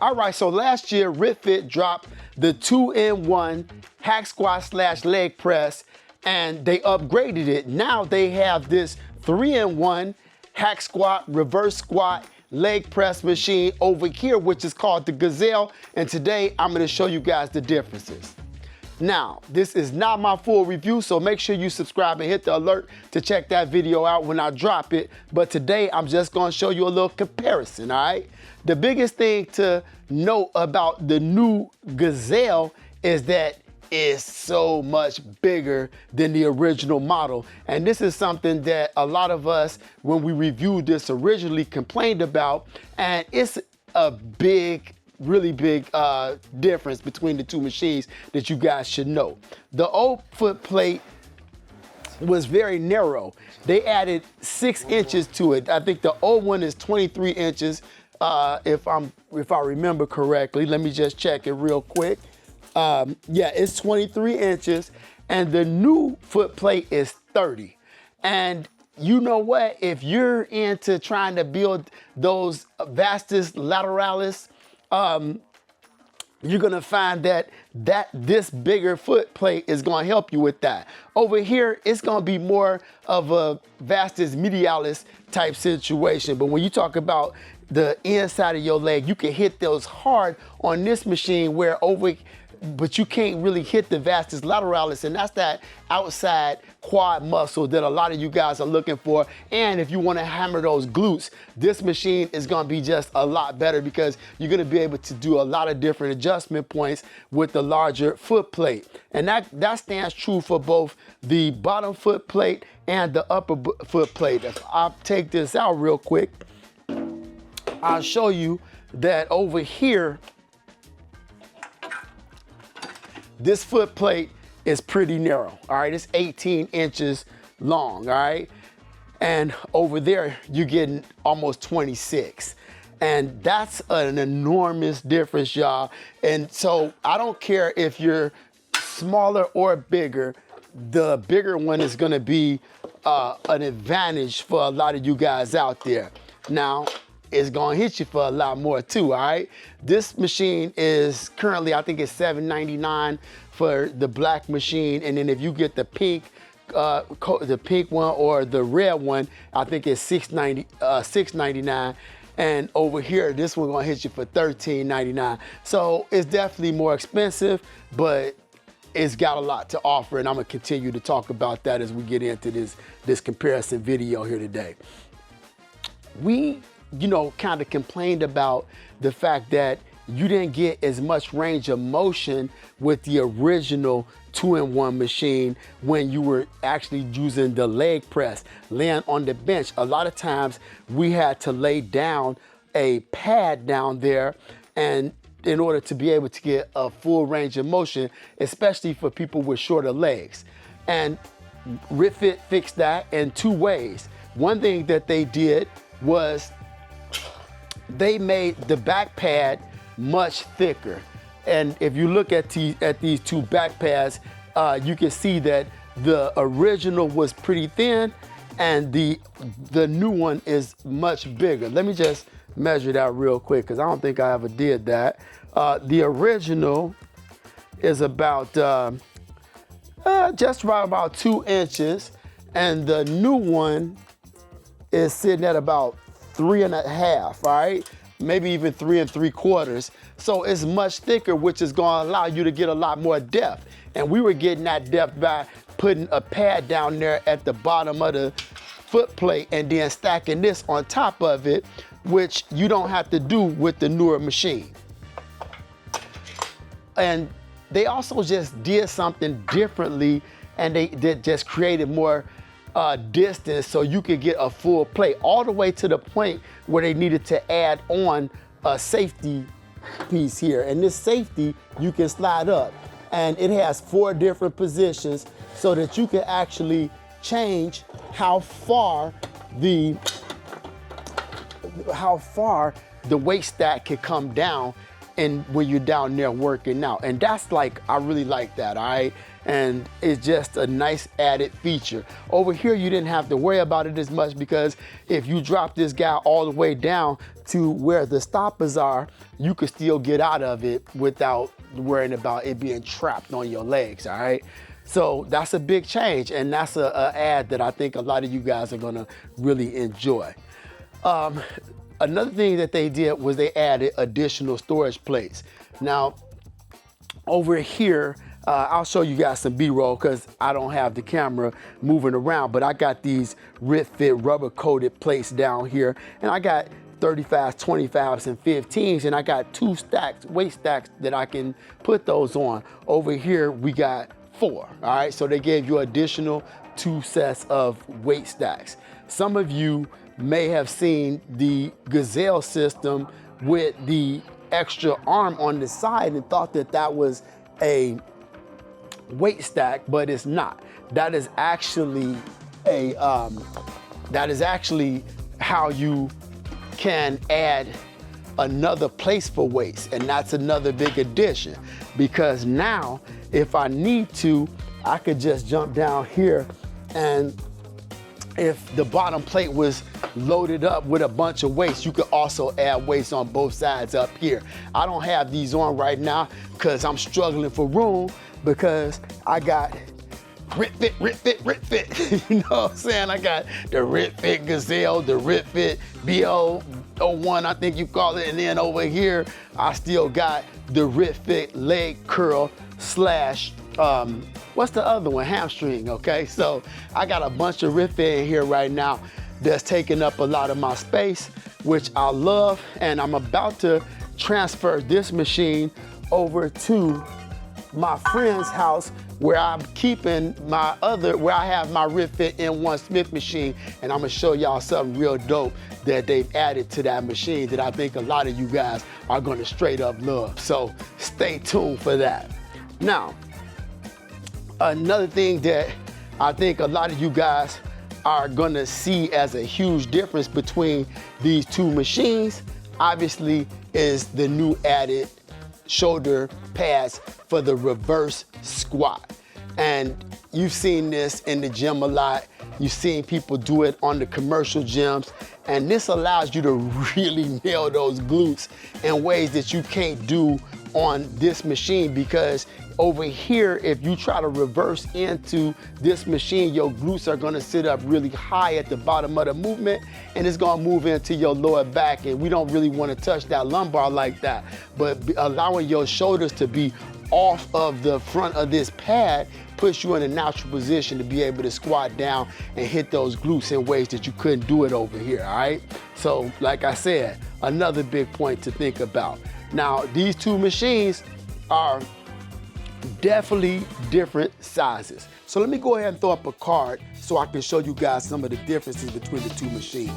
All right, so last year, RitFit dropped the 2-in-1 hack squat / leg press, and they upgraded it. Now they have this 3-in-1 hack squat, reverse squat, leg press machine over here, which is called the Gazelle. And today I'm gonna show you guys the differences. Now, this is not my full review, so make sure you subscribe and hit the alert to check that video out when I drop it. But today, I'm just gonna show you a little comparison, all right? The biggest thing to note about the new Gazelle is that it's so much bigger than the original model. And this is something that a lot of us, when we reviewed this originally, complained about. And it's a really big difference between the two machines that you guys should know. The old foot plate was very narrow. They added 6 inches to it. I think the old one is 23 inches, if I remember correctly. Let me just check it real quick. Yeah, it's 23 inches, and the new foot plate is 30. And you know what? If you're into trying to build those vastus lateralis, you're gonna find that this bigger foot plate is gonna help you with that. Over here, it's gonna be more of a vastus medialis type situation. But when you talk about the inside of your leg, you can hit those hard on this machine but you can't really hit the vastus lateralis, and that's that outside quad muscle that a lot of you guys are looking for. And if you want to hammer those glutes, this machine is going to be just a lot better because you're going to be able to do a lot of different adjustment points with the larger foot plate. And that stands true for both the bottom foot plate and the upper foot plate. If I take this out real quick, I'll show you that over here, this foot plate is pretty narrow, all right? It's 18 inches long, all right? And over there, you're getting almost 26. And that's an enormous difference, y'all. And so I don't care if you're smaller or bigger, the bigger one is gonna be an advantage for a lot of you guys out there. Now, it's gonna hit you for a lot more too, all right? This machine is currently, I think it's $7.99 for the black machine, and then if you get the pink one or the red one, I think it's $6.99. And over here, this one gonna hit you for $13.99. So it's definitely more expensive, but it's got a lot to offer, and I'm gonna continue to talk about that as we get into this comparison video here today. We kind of complained about the fact that you didn't get as much range of motion with the original 2-in-1 machine when you were actually using the leg press, laying on the bench. A lot of times we had to lay down a pad down there and in order to be able to get a full range of motion, especially for people with shorter legs. And RitFit fixed that in 2 ways. One thing that they did was they made the back pad much thicker. And if you look at these 2 back pads, you can see that the original was pretty thin and the new one is much bigger. Let me just measure that real quick because I don't think I ever did that. The original is about just right about 2 inches, and the new one is sitting at about 3.5, all right? Maybe even 3 3/4. So it's much thicker, which is gonna allow you to get a lot more depth. And we were getting that depth by putting a pad down there at the bottom of the foot plate and then stacking this on top of it, which you don't have to do with the newer machine. And they also just did something differently, and they just created more distance so you could get a full plate, all the way to the point where they needed to add on a safety piece here. And this safety, you can slide up, and it has 4 different positions so that you can actually change how far the weight stack can come down and when you're down there working out. And that's like, I really like that, all right? And it's just a nice added feature. Over here, you didn't have to worry about it as much, because if you drop this guy all the way down to where the stoppers are, you could still get out of it without worrying about it being trapped on your legs, all right? So that's a big change, and that's a ad that I think a lot of you guys are gonna really enjoy. Another thing that they did was they added additional storage plates. Now, over here, I'll show you guys some B-roll because I don't have the camera moving around, but I got these RitFit rubber coated plates down here, and I got 35s, 25s, and 15s, and I got 2 stacks, weight stacks that I can put those on. Over here, we got 4, all right? So they gave you additional 2 sets of weight stacks. Some of you may have seen the Gazelle system with the extra arm on the side and thought that that was a weight stack, but it's not. That is actually how you can add another place for weights, and that's another big addition, because now if I need to, I could just jump down here, and if the bottom plate was loaded up with a bunch of weights, you could also add weights on both sides up here. I don't have these on right now because I'm struggling for room, because I got RitFit. You know what I'm saying? I got the RitFit Gazelle, the RitFit BO01, I think you call it. And then over here, I still got the RitFit leg curl slash, what's the other one? Hamstring, okay? So I got a bunch of RitFit in here right now that's taking up a lot of my space, which I love. And I'm about to transfer this machine over to my friend's house, where I'm keeping my where I have my RitFit N1 Smith machine, and I'm gonna show y'all something real dope that they've added to that machine that I think a lot of you guys are gonna straight up love. So stay tuned for that. Now, another thing that I think a lot of you guys are gonna see as a huge difference between these 2 machines, obviously, is the new added shoulder pads for the reverse squat. And you've seen this in the gym a lot. You've seen people do it on the commercial gyms. And this allows you to really nail those glutes in ways that you can't do on this machine, because over here, if you try to reverse into this machine, your glutes are gonna sit up really high at the bottom of the movement, and it's gonna move into your lower back, and we don't really wanna touch that lumbar like that. But allowing your shoulders to be off of the front of this pad puts you in a natural position to be able to squat down and hit those glutes in ways that you couldn't do it over here, all right? So, like I said, another big point to think about. Now, these 2 machines are definitely different sizes. So let me go ahead and throw up a card so I can show you guys some of the differences between the 2 machines.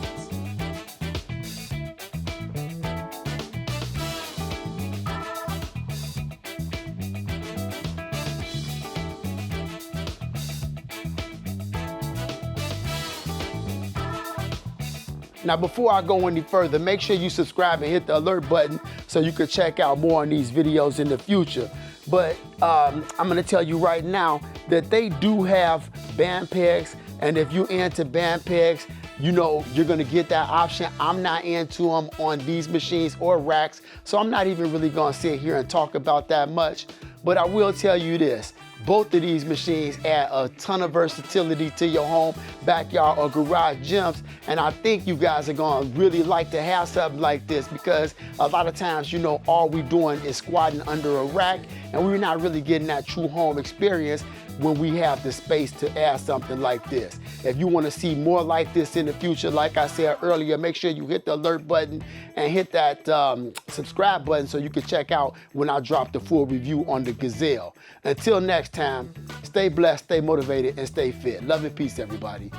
Now, before I go any further, make sure you subscribe and hit the alert button so you can check out more on these videos in the future. But I'm gonna tell you right now that they do have band pegs, and if you're into band pegs, you know you're gonna get that option. I'm not into them on these machines or racks, so I'm not even really gonna sit here and talk about that much. But I will tell you this, both of these machines add a ton of versatility to your home, backyard, or garage gyms. And I think you guys are gonna really like to have something like this, because a lot of times, you know, all we're doing is squatting under a rack, and we're not really getting that true home experience when we have the space to add something like this. If you wanna see more like this in the future, like I said earlier, make sure you hit the alert button and hit that subscribe button so you can check out when I drop the full review on the Gazelle. Until next time, stay blessed, stay motivated, and stay fit. Love and peace, everybody.